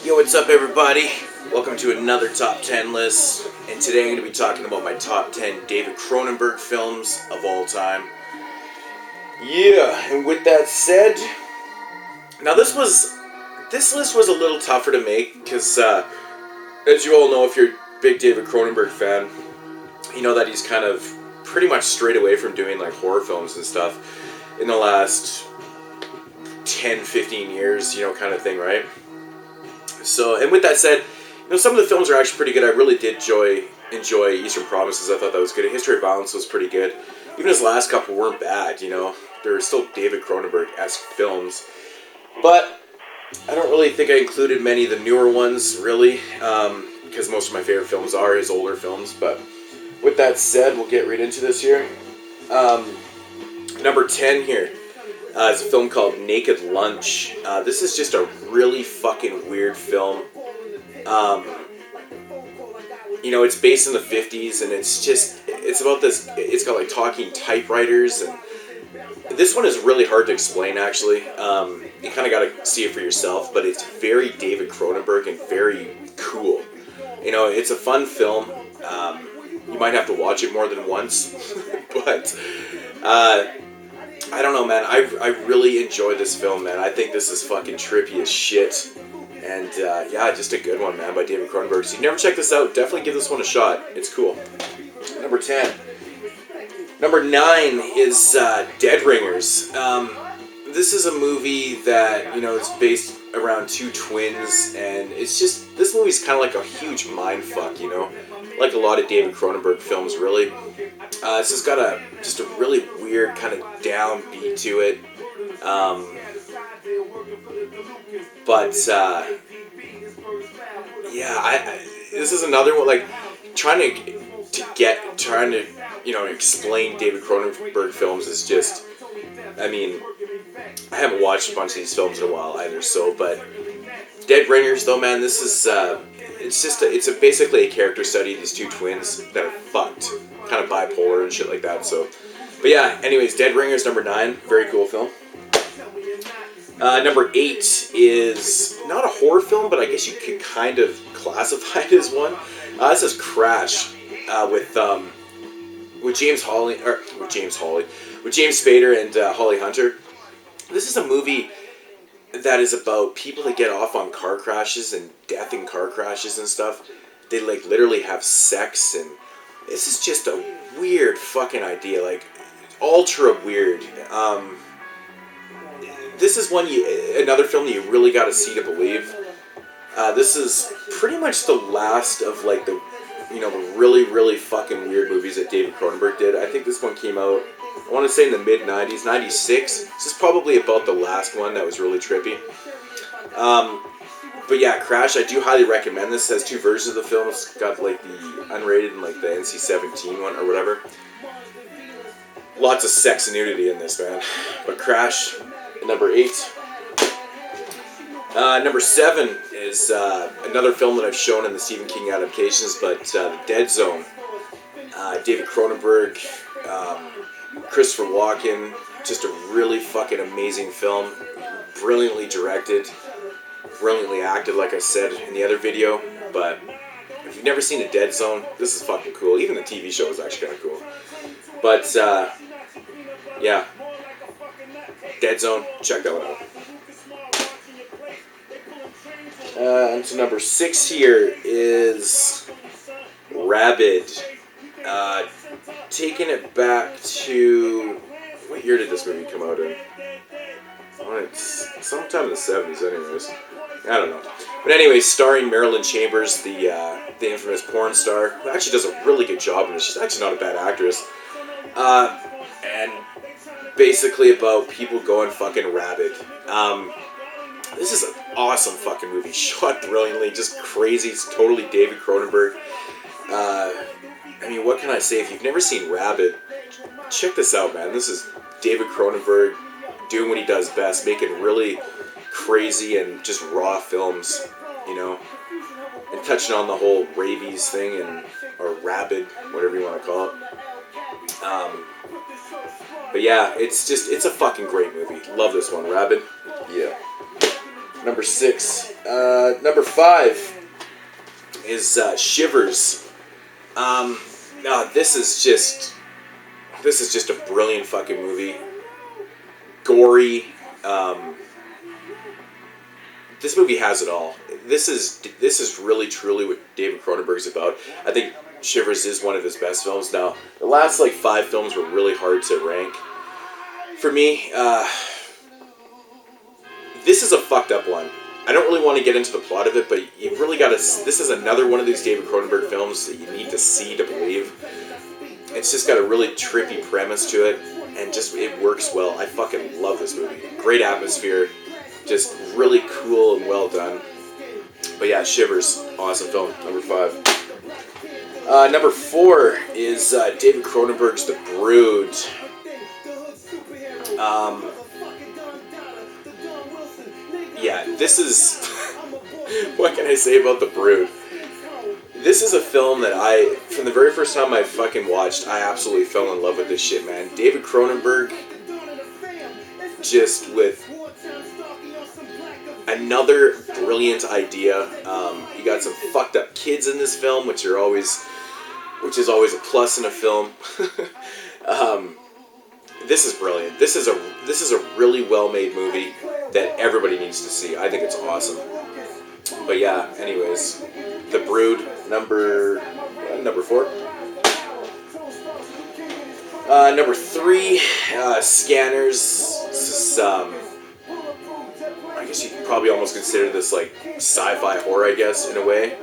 Yo, what's up everybody? Welcome to another top 10 list, and today I'm going to be talking about my top 10 David Cronenberg films of all time. Yeah, and with that said, now this list was a little tougher to make because, as you all know, if you're a big David Cronenberg fan, you know that he's kind of pretty much strayed away from doing like horror films and stuff in the last 10-15 years, you know, kind of thing, right? So, and with that said, you know, some of the films are actually pretty good. I really did enjoy Eastern Promises. I thought that was good. A History of Violence was pretty good. Even his last couple weren't bad, you know. They're still David Cronenberg-esque films. But I don't really think I included many of the newer ones, really, because most of my favorite films are his older films. But with that said, we'll get right into this here. Number 10 here. It's a film called Naked Lunch. This is just a really fucking weird film. You know, it's based in the 50s, and it's about this, it's got like talking typewriters, and this one is really hard to explain, actually. You kind of got to see it for yourself, but it's very David Cronenberg and very cool. You know, it's a fun film. You might have to watch it more than once, but I don't know, man. I really enjoy this film, man. I think this is fucking trippy as shit. And yeah, just a good one, man, by David Cronenberg. So you never check this out, definitely give this one a shot. It's cool. Number 10. Number 9 is Dead Ringers. This is a movie that, you know, is based around two twins, and it's just, this movie's kind of like a huge mindfuck, you know? Like a lot of David Cronenberg films, really. It's just got just a really weird kind of downbeat to it. Yeah, this is another one, like, trying to, you know, explain David Cronenberg films is just, I mean, I haven't watched a bunch of these films in a while either, so, but Dead Ringers, though, man, this is, it's basically a character study of these two twins that are fucked, kind of bipolar and shit like that, so, but yeah, anyways, Dead Ringers, number 9, very cool film. Number 8 is not a horror film, but I guess you could kind of classify it as one. This is Crash, with James Spader and Holly Hunter. This is a movie that is about people that get off on car crashes and death in car crashes and stuff. They like literally have sex, and this is just a weird fucking idea, like ultra weird. This is another film that you really got to see to believe. This is pretty much the last of like the, you know, the really, really fucking weird movies that David Cronenberg did. I think this one came out, I want to say in the mid-90s, 96. This is probably about the last one that was really trippy. But yeah, Crash, I do highly recommend this. It has two versions of the film. It's got like the unrated and like the NC-17 one or whatever. Lots of sex and nudity in this, man. But Crash, number 8. Number 7 is another film that I've shown in the Stephen King adaptations, but The Dead Zone. David Cronenberg, Christopher Walken, just a really fucking amazing film. Brilliantly directed, brilliantly acted, like I said in the other video. But if you've never seen The Dead Zone, this is fucking cool. Even the TV show is actually kind of cool. But yeah, Dead Zone, check that one out. And so number 6 here is Rabid. Taking it back to, what year did this movie come out in? Oh, it's sometime in the 70s anyways. I don't know. But anyways, starring Marilyn Chambers, the infamous porn star, who actually does a really good job in this. She's actually not a bad actress. And basically about people going fucking rabid. This is an awesome fucking movie, shot brilliantly, just crazy. It's totally David Cronenberg. I mean, what can I say? If you've never seen Rabid, check this out, man. This is David Cronenberg doing what he does best, making really crazy and just raw films, you know, and touching on the whole rabies thing, or rabid, whatever you want to call it. But yeah, it's a fucking great movie. Love this one, Rabid. Yeah. Number 6. Number 5 is Shivers. This is just a brilliant fucking movie. Gory. This movie has it all. This is really truly what David Cronenberg's about. I think Shivers is one of his best films. Now, the last 5 films were really hard to rank for me. This is a fucked up one. I don't really want to get into the plot of it, but you really got to. This is another one of these David Cronenberg films that you need to see to believe. It's just got a really trippy premise to it, and just it works well. I fucking love this movie. Great atmosphere, just really cool and well done. But yeah, Shivers, awesome film. Number 5. Number 4 is David Cronenberg's The Brood. Yeah, this is... What can I say about The Brood? This is a film that from the very first time I fucking watched, I absolutely fell in love with this shit, man. David Cronenberg, just with another brilliant idea. You got some fucked up kids in this film, which is always a plus in a film. This is brilliant. This is a really well-made movie that everybody needs to see. I think it's awesome. But yeah, anyways, The Brood, number 4. Number 3, Scanners. This is, I guess you could probably almost consider this sci-fi horror, I guess, in a way.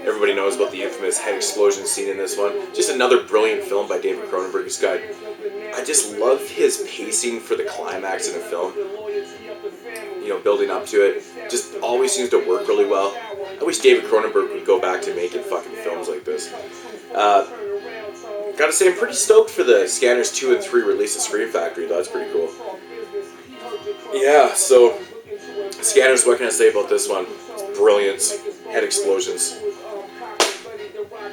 Everybody knows about the infamous head explosion scene in this one. Just another brilliant film by David Cronenberg. I just love his pacing for the climax in a film. Building up to it. Just always seems to work really well. I wish David Cronenberg would go back to making fucking films like this. Gotta say, I'm pretty stoked for the Scanners 2 and 3 release of Scream Factory, though. That's pretty cool. Yeah, so Scanners, what can I say about this one? It's brilliant. Head explosions.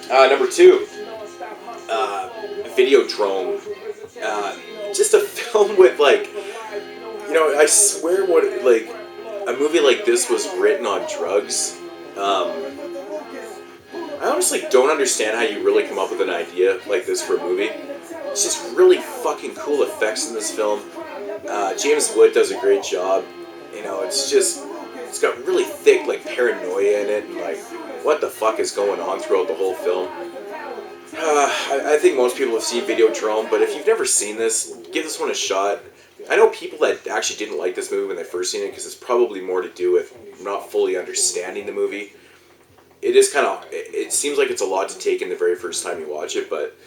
Number 2, Videodrome. Just a film with I swear a movie like this was written on drugs. I honestly don't understand how you really come up with an idea like this for a movie. It's just really fucking cool effects in this film. James Wood does a great job. It's got really thick paranoia in it, and what the fuck is going on throughout the whole film. I think most people have seen Videodrome, but if you've never seen this, give this one a shot. I know people that actually didn't like this movie when they first seen it because it's probably more to do with not fully understanding the movie. It seems like it's a lot to take in the very first time you watch it, but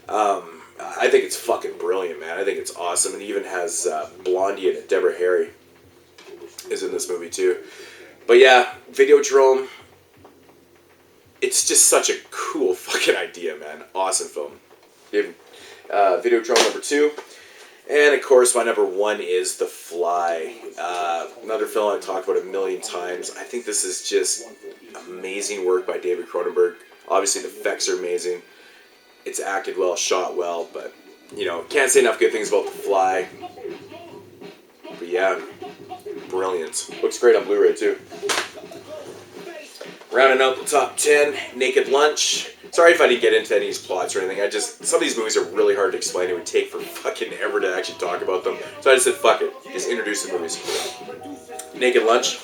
I think it's fucking brilliant, man. I think it's awesome, and it even has Blondie in it. Deborah Harry is in this movie too. But yeah, Videodrome. It's just such a cool fucking idea, man. Awesome film. Videodrome number 2. And of course, my number 1 is The Fly. Another film I've talked about a million times. I think this is just amazing work by David Cronenberg. Obviously, the effects are amazing. It's acted well, shot well, but, can't say enough good things about The Fly. But yeah, brilliant. Looks great on Blu-ray, too. Rounding out the top 10, Naked Lunch. Sorry if I didn't get into any of these plots or anything. Some of these movies are really hard to explain. It would take for fucking ever to actually talk about them. So I just said, fuck it. Just introduce the movies. Naked Lunch.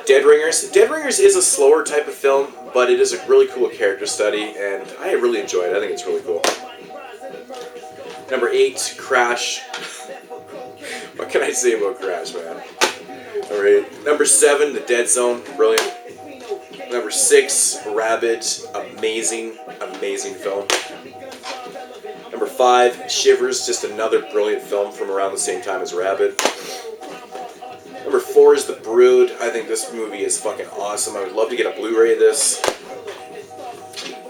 Dead Ringers. Dead Ringers is a slower type of film, but it is a really cool character study, and I really enjoy it. I think it's really cool. Number 8, Crash. What can I say about Crash, man? Number 8. Number 7, The Dead Zone. Brilliant. Number 6, Rabid. Amazing, amazing film. Number 5, Shivers. Just another brilliant film from around the same time as Rabid. Number 4 is The Brood. I think this movie is fucking awesome. I would love to get a Blu-ray of this.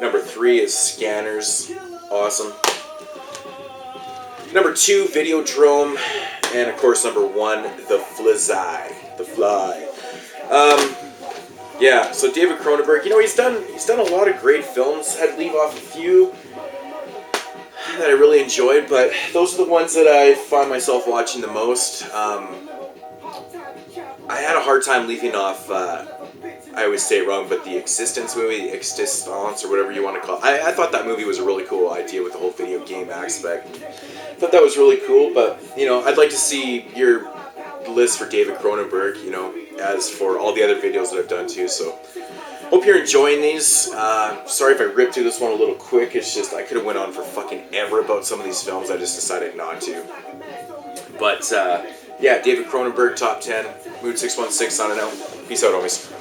Number 3 is Scanners. Awesome. Number 2, Videodrome. And of course, number 1, The Fly. The Fly. Yeah, so David Cronenberg, he's done a lot of great films. I'd leave off a few. that I really enjoyed, but those are the ones that I find myself watching the most. I had a hard time leaving off, I always say it wrong, but the Existence movie, Existence, or whatever you want to call it. I thought that movie was a really cool idea with the whole video game aspect. I thought that was really cool, but, you know, I'd like to see your list for David Cronenberg, you know, as for all the other videos that I've done too, so hope you're enjoying these. Sorry if I ripped through this one a little quick. It's just I could have went on for fucking ever about some of these films. I just decided not to. But yeah, David Cronenberg, top 10. Mood 616 signing out. Peace out, homies.